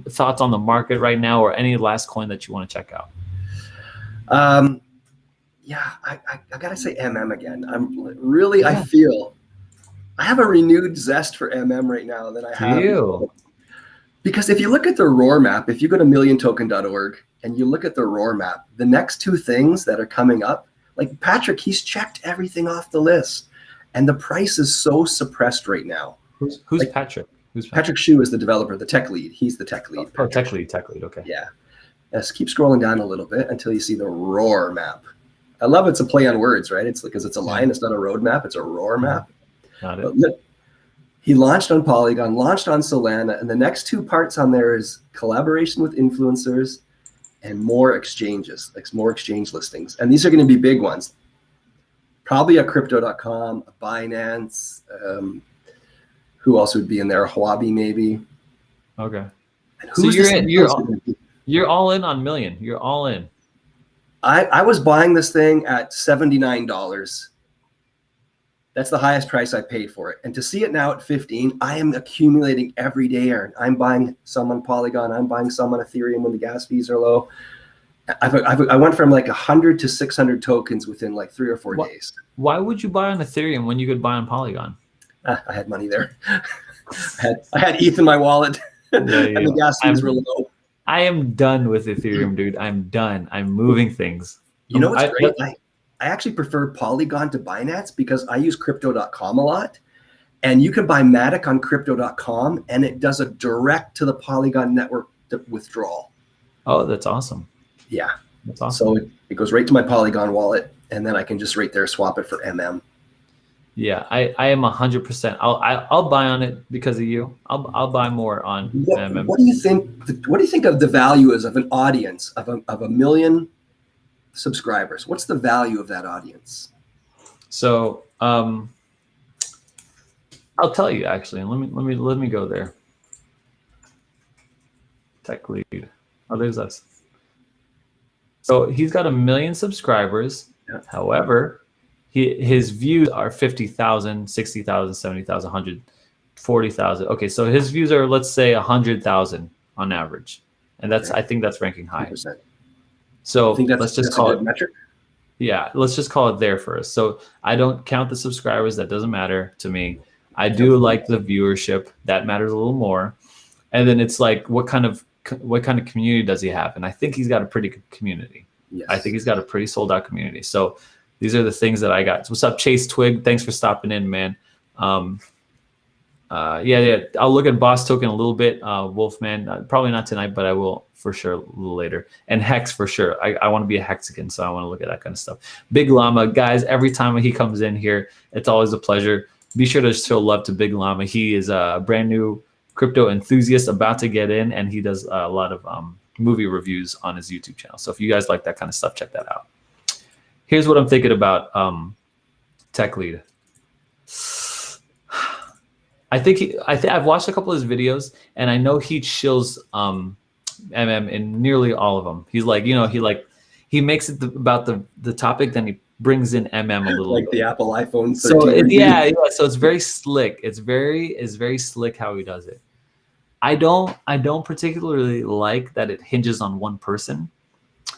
thoughts on the market right now, or any last coin that you want to check out? Yeah, I gotta say MM again. I feel I have a renewed zest for MM right now that I have. Because if you look at the roar map, if you go to milliontoken.org and you look at the roar map, the next two things that are coming up, like Patrick, he's checked everything off the list, and the price is so suppressed right now. Who's like, Patrick? Patrick Shu is the developer, the tech lead. He's the tech lead. Oh, tech lead. Okay. Yeah. Yes. Keep scrolling down a little bit until you see the roar map. I love it's a play on words, right? It's because it's a line. It's not a road map. It's a roar map. Got it. But look, he launched on Polygon, launched on Solana, and the next two parts on there is collaboration with influencers and more exchanges, like more exchange listings. And these are going to be big ones. Probably a Crypto.com, a Binance. Who else would be in there? Huobi, maybe. Okay. So you're all in on Million. You're all in. I was buying this thing at $79. That's the highest price I paid for it. And to see it now at 15, I am accumulating every day, Aaron. I'm buying some on Polygon. I'm buying some on Ethereum when the gas fees are low. I went from like 100 to 600 tokens within like 3 or 4 days. Why would you buy on Ethereum when you could buy on Polygon? I had money there. I had ETH in my wallet, and the gas fees were low. I am done with Ethereum, dude. I'm done. I'm moving things. You know what's great? I actually prefer Polygon to Binance because I use crypto.com a lot. And you can buy Matic on crypto.com, and it does a direct to the Polygon network withdrawal. Oh, that's awesome. Yeah. That's awesome. So it goes right to my Polygon wallet, and then I can just right there swap it for MM. Yeah, I am 100%. I'll buy on it because of you. I'll buy more on MM. What do you think? What do you think of the value is of an audience of a million subscribers? What's the value of that audience? So I'll tell you actually. Let me go there. Tech lead. Oh, there's us. So he's got 1 million subscribers. Yeah. However, his views are 50,000, 60,000, 70,000, 140,000. Okay, so his views are, let's say, 100,000 on average, and that's I think that's ranking high. 100%. So let's just call it metric. Yeah, let's just call it there first. So I don't count the subscribers. That doesn't matter to me. I do like the viewership. That matters a little more. And then it's like, what kind of community does he have? And I think he's got a pretty good community. Yes. I think he's got a pretty sold out community. So these are the things that I got. So what's up, Chase Twig? Thanks for stopping in, man. Yeah. I'll look at Boss Token a little bit. Wolfman, probably not tonight, but I will for sure a little later. And Hex for sure. I want to be a Hexican, so I want to look at that kind of stuff. Big Llama, guys. Every time he comes in here, it's always a pleasure. Be sure to show love to Big Llama. He is a brand new crypto enthusiast about to get in, and he does a lot of movie reviews on his YouTube channel. So if you guys like that kind of stuff, check that out. Here's what I'm thinking about Tech Lead. I've watched a couple of his videos, and I know he chills MM in nearly all of them. He's like, he makes it about the topic, then he brings in MM a little like bit. The Apple iPhone 13. So so it's very slick. It's very slick how he does it. I don't particularly like that it hinges on one person,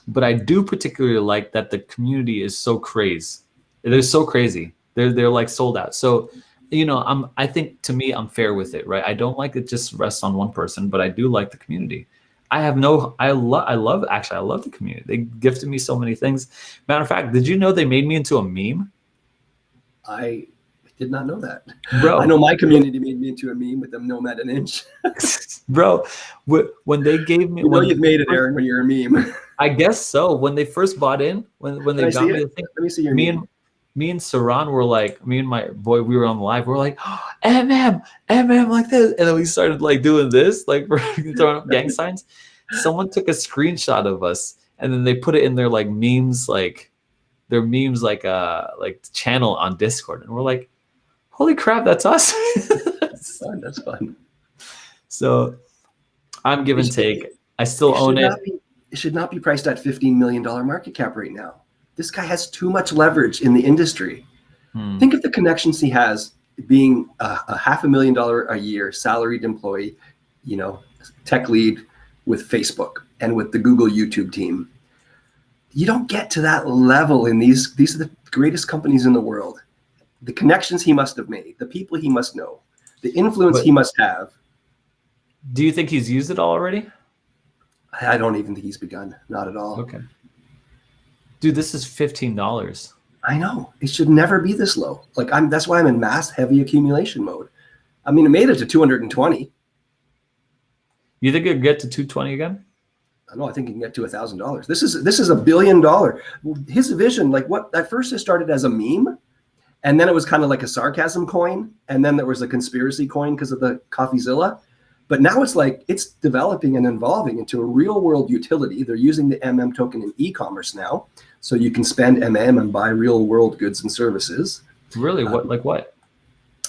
but I do particularly like that the community is so crazy. They're so crazy. They're like sold out. So I think to me, I'm fair with it, right? I don't like it just rests on one person, but I do like the community. I love the community. They gifted me so many things. Matter of fact, did you know they made me into a meme? I did not know that. Bro, I know my community made me into a meme with them Nomad an inch. Bro, when they gave me, you've made it, Aaron, when you're a meme. I guess so. When they first bought in, when they got me, Let me see your meme. Me and Saran were like, me and my boy, we were on live. We're like, oh, MM like this. And then we started like doing this, like throwing up gang signs. Someone took a screenshot of us and then they put it in their like memes, like their memes, like channel on Discord. And we're like, holy crap, that's us. That's fun. So I'm give and take. I still own it. It should not be priced at $15 million market cap right now. This guy has too much leverage in the industry. Think of the connections he has, being a $500,000 a year salaried employee, tech lead with Facebook and with the Google YouTube team. You don't get to that level in these are the greatest companies in the world. The connections he must have made, the people he must know, the influence he must have. Do you think he's used it all already? I don't even think he's begun. Not at all. Okay. Dude, this is $15. I know. It should never be this low. That's why I'm in mass heavy accumulation mode. I mean, it made it to 220. You think it'll get to 220 again? No, I think it can get to $1,000. This is $1 billion. His vision, at first it started as a meme, and then it was kind of like a sarcasm coin, and then there was a conspiracy coin because of the CoffeeZilla. But now it's developing and evolving into a real world utility. They're using the MM token in e-commerce now. So you can spend MM and buy real world goods and services. Really? What?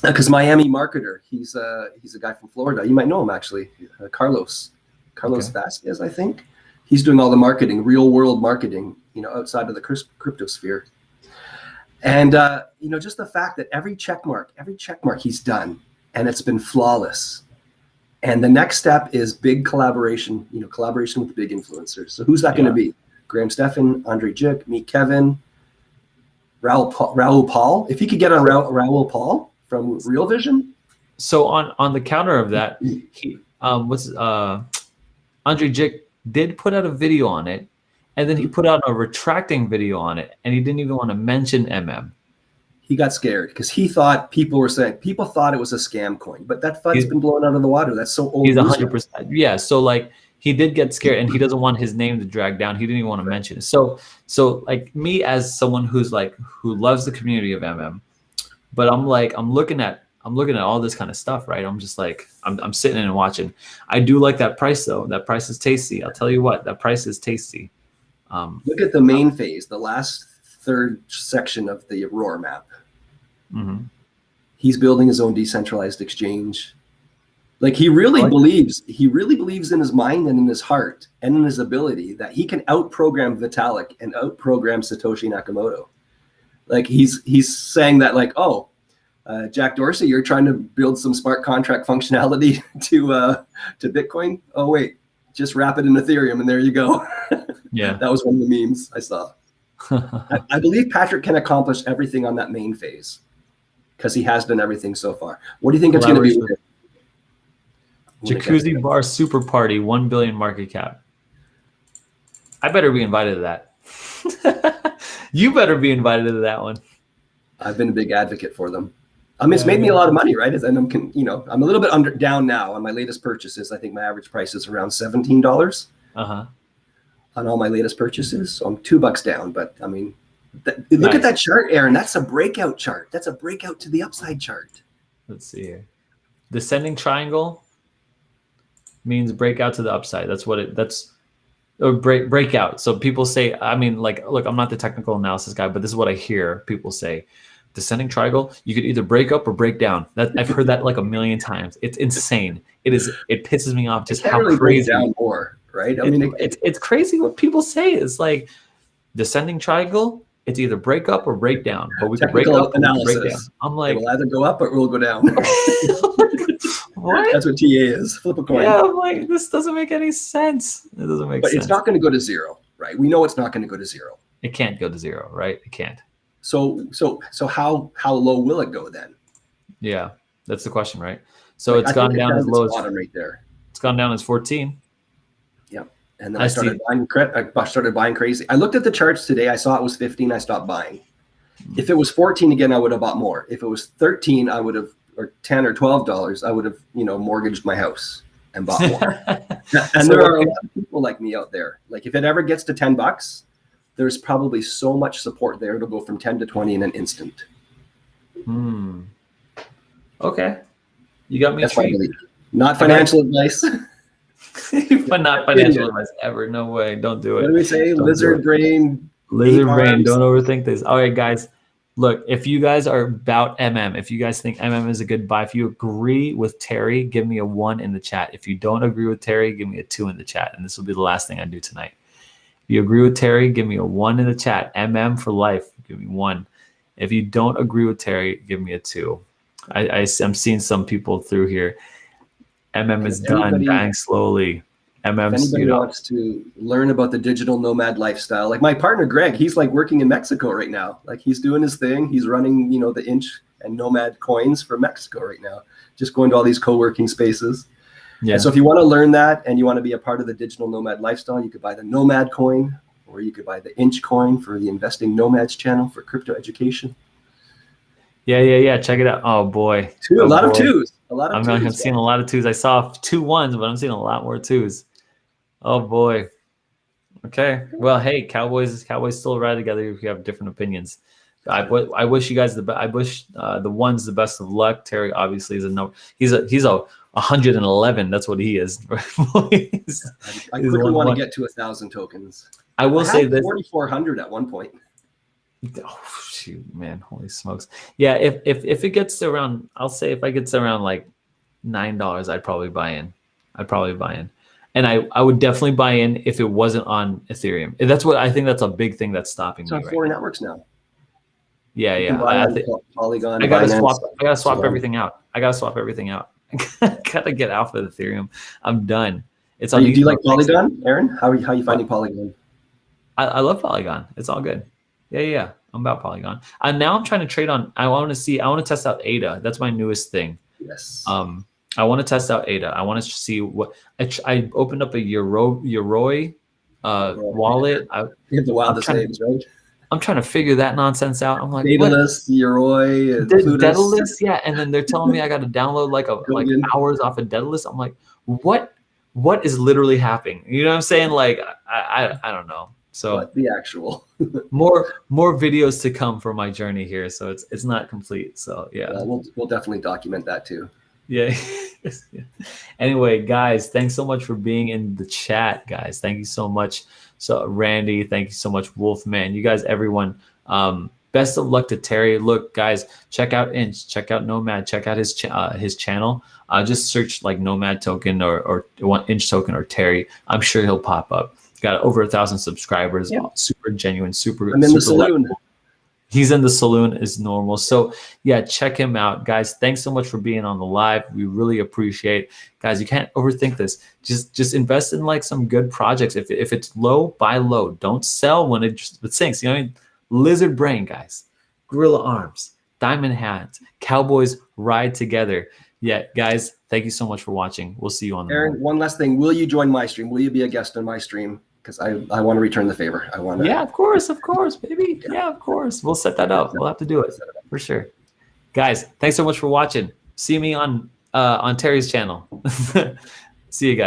Because Miami marketer, he's a guy from Florida. You might know him actually, Carlos Vasquez, I think. He's doing all the marketing, real world marketing, outside of the crypto sphere. And just the fact that every check mark he's done, and it's been flawless. And the next step is big collaboration, collaboration with big influencers. So who's that going to be? Graham Stephan, Andre Jick, me, Kevin, Raoul Paul. If he could get on Raoul Paul from Real Vision. So on the counter of that, he Andre Jick did put out a video on it, and then he put out a retracting video on it, and he didn't even want to mention MM. He got scared because he thought people thought it was a scam coin, but that FUD's been blown out of the water. That's so old. He's 100%. Yeah. So like he did get scared, and he doesn't want his name to drag down. He didn't even want to mention it. So like me as someone who loves the community of MM, but I'm looking at all this kind of stuff, right? I'm just like, I'm sitting in and watching. I do like that price though. That price is tasty. I'll tell you what, that price is tasty. Look at the main phase, the last third section of the Roar map. Mm-hmm. He's building his own decentralized exchange. Like he really believes in his mind and in his heart and in his ability that he can outprogram Vitalik and outprogram Satoshi Nakamoto. Like he's saying that like, Jack Dorsey, you're trying to build some smart contract functionality to Bitcoin. Oh wait, just wrap it in Ethereum and there you go. Yeah, that was one of the memes I saw. I believe Patrick can accomplish everything on that main phase because he has done everything so far. What do you think it's going to be? Jacuzzi Bar Super Party, 1 billion market cap. I better be invited to that. You better be invited to that one. I've been a big advocate for them. I mean, it's made me a lot of money, right? And I'm a little bit down now on my latest purchases. I think my average price is around $17 on all my latest purchases. So I'm $2 down. But I mean, look at that chart, Aaron. That's a breakout chart. That's a breakout to the upside chart. Let's see here. Descending triangle means breakout to the upside. Or breakout. So people say, I mean, like, look, I'm not the technical analysis guy, but this is what I hear people say. Descending triangle, you could either break up or break down. I've heard that like a million times. It's insane. It pisses me off just how really crazy. Break down more, right? I mean, it's crazy what people say. It's like descending triangle. It's either break up or break down. But we can break up and break down. I'm like, it will either go up or it will go down. What? That's what TA is. Flip a coin. Yeah, I'm like, this doesn't make any sense. It doesn't make sense. But it's not going to go to zero, right? We know it's not going to go to zero. It can't go to zero, right? It can't. So how low will it go then? Yeah, that's the question, right? So it's gone down as low as bottom right there. It's gone down as 14. Yeah, and then I started buying crazy. I looked at the charts today. I saw it was 15. I stopped buying. If it was 14 again, I would have bought more. If it was 13, I would have, or 10 or $12, I would have, mortgaged my house and bought more. And there are a lot of people like me out there. Like if it ever gets to $10, there's probably so much support there. It'll go from 10 to 20 in an instant. Okay. You got me. That's my belief. Not financial advice. But not financial advice ever. No way. Don't do it. What do we say? Lizard brain. Lizard brain. Don't overthink this. All right, guys. Look, if you guys are about MM, if you guys think MM is a good buy, if you agree with Terry, give me a 1 in the chat. If you don't agree with Terry, give me a 2 in the chat. And this will be the last thing I do tonight. If you agree with Terry, give me a 1 in the chat. MM for life. Give me 1. If you don't agree with Terry, give me a 2. I'm seeing some people through here. MM is done, dying slowly. MM's, if anybody wants to learn about the digital nomad lifestyle, like my partner Greg, he's like working in Mexico right now. Like he's doing his thing. He's running, the Inch and Nomad coins for Mexico right now. Just going to all these co-working spaces. Yeah. And so if you want to learn that and you want to be a part of the digital nomad lifestyle, you could buy the Nomad coin, or you could buy the Inch coin for the Investing Nomads channel for crypto education. Yeah. Check it out. Oh boy. A lot of twos. I'm seeing a lot of 2s. I saw 2 1s, but I'm seeing a lot more 2s. Oh boy. Okay. Well, hey, Cowboys still ride together if you have different opinions. I wish you guys I wish the ones the best of luck. Terry obviously is he's a 111. That's what he is. I quickly want to get to 1,000 tokens. I will say this: 4,400 at one point. Oh shoot, man! Holy smokes! Yeah, if it gets to around, I'll say if I get to around like $9, I'd probably buy in. And I would definitely buy in if it wasn't on Ethereum. That's what I think. That's a big thing that's stopping me. It's on 4 networks now. Yeah, You can yeah. buy I on think Polygon, I gotta Binance. swap. I gotta So swap everything out. I gotta swap everything out. I gotta get off of Ethereum. I'm done. It's do you like uneconomic. Polygon, Aaron? How are you finding Polygon? I love Polygon. It's all good. Yeah, yeah. I'm about Polygon. And now I'm trying to trade on. I want to test out ADA. That's my newest thing. Yes. I want to test out ADA. I want to see what I opened up a Yoroi wallet. You have the I'm wildest trying to names, right? I'm trying to figure that nonsense out. I'm like, what? Daedalus, Yoroi, and Plutus. Daedalus, yeah. And then they're telling me I got to download like hours off of Daedalus. I'm like, what is literally happening? You know what I'm saying? Like, I don't know. So What the actual? more videos to come for my journey here. So it's not complete. So yeah. We'll definitely document that too. Yeah. Anyway, guys, thanks so much for being in the chat, guys. Thank you so much. So Randy, thank you so much, Wolfman. You guys, everyone. Best of luck to Terry. Look, guys, check out Inch, check out Nomad, check out his channel. Just search like Nomad Token or Inch Token or Terry. I'm sure he'll pop up. Got over 1,000 subscribers. Yeah. Super genuine. Super. I'm in the super saloon. likable. He's in the saloon is normal. So yeah, check him out, guys. Thanks so much for being on the live. We really appreciate, guys. You can't overthink this. Just invest in like some good projects. If it's low, buy low. Don't sell when it sinks. You know what I mean? Lizard brain, guys. Gorilla arms. Diamond hands. Cowboys ride together. Yeah, guys. Thank you so much for watching. We'll see you on the Aaron, one last thing. Will you join my stream? Will you be a guest on my stream? Because I want to return the favor. I want to. Yeah, of course, baby. Yeah, of course. We'll set that up. We'll have to do it for sure. Guys, thanks so much for watching. See me on Terry's channel. See you guys.